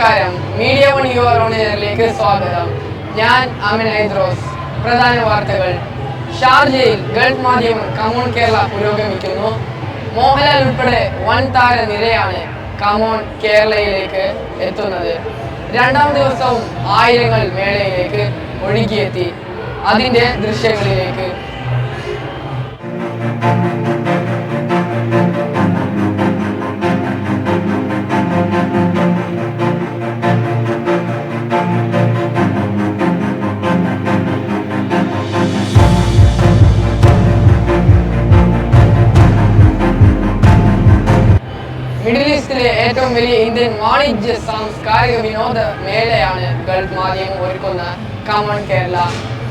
നമസ്കാരം. Media one your own എയറിലേക്ക് സ്വാഗതം. ഞാൻ അമിൻ ഐദ്രോസ്. പ്രധാന വാർത്തകൾ. ഷാർജയിൽ ഗൾഫ് മാധ്യമം കമോൺ കേരള പുരോഗമിക്കുന്നു. മോഹൻലാൽ ഉൾപ്പെടെ വൻ താര നിരയാണ് കമോൺ കേരളയിലേക്ക് എത്തുന്നത്. രണ്ടാം ദിവസവും ആയിരങ്ങൾ മേളയിലേക്ക് ഒഴുകിയെത്തി. അതിൻ്റെ ദൃശ്യങ്ങളിലേക്ക്. മിഡിൽ ഈസ്റ്റിലെ ഏറ്റവും വലിയ ഇന്ത്യൻ വാണിജ്യ സാംസ്കാരിക വിനോദ മേളയാണ് ഗൾഫ് മാധ്യമം ഒരുക്കുന്ന കമോൺ കേരള.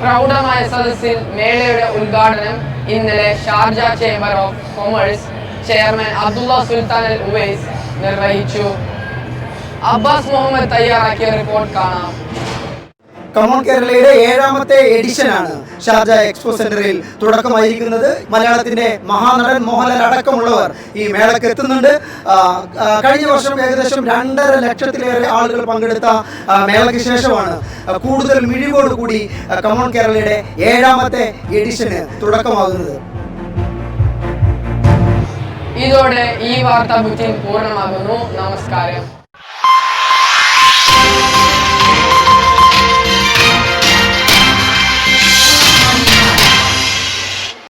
പ്രൗഢമായ സദസ്സിൽ മേളയുടെ ഉദ്ഘാടനം ഇന്നലെ Sharjah chamber of commerce chairman Abdullah Sultan Al Owais നിർവഹിച്ചു. അബ്ബാസ് മുഹമ്മദ് തയ്യാറാക്കിയ റിപ്പോർട്ട് കാണാം. കമോൺ കേരളയുടെ 7ാമത്തെ എഡിഷനാണ് ഷാർജ എക്സ്പോ സെന്ററിൽ തുടക്കമായിരിക്കുന്നത്. മലയാളത്തിന്റെ മഹാനടൻ മോഹൻലാൽ അടക്കമുള്ളവർ ഈ മേളയ്ക്ക് എത്തുന്നുണ്ട്. കഴിഞ്ഞ വർഷം ഏകദേശം 2.5 ലക്ഷത്തിലേറെ ആളുകൾ പങ്കെടുത്ത മേളയ്ക്ക് ശേഷമാണ് കൂടുതൽ മിഴിവോടുകൂടി കമോൺ കേരളയുടെ 7ാമത്തെ എഡിഷന് തുടക്കമാകുന്നത്. ഇതോടെ ഈ വാർത്താ ബുള്ളറ്റിൻ പൂർണ്ണമാകുന്നു. നമസ്കാരം.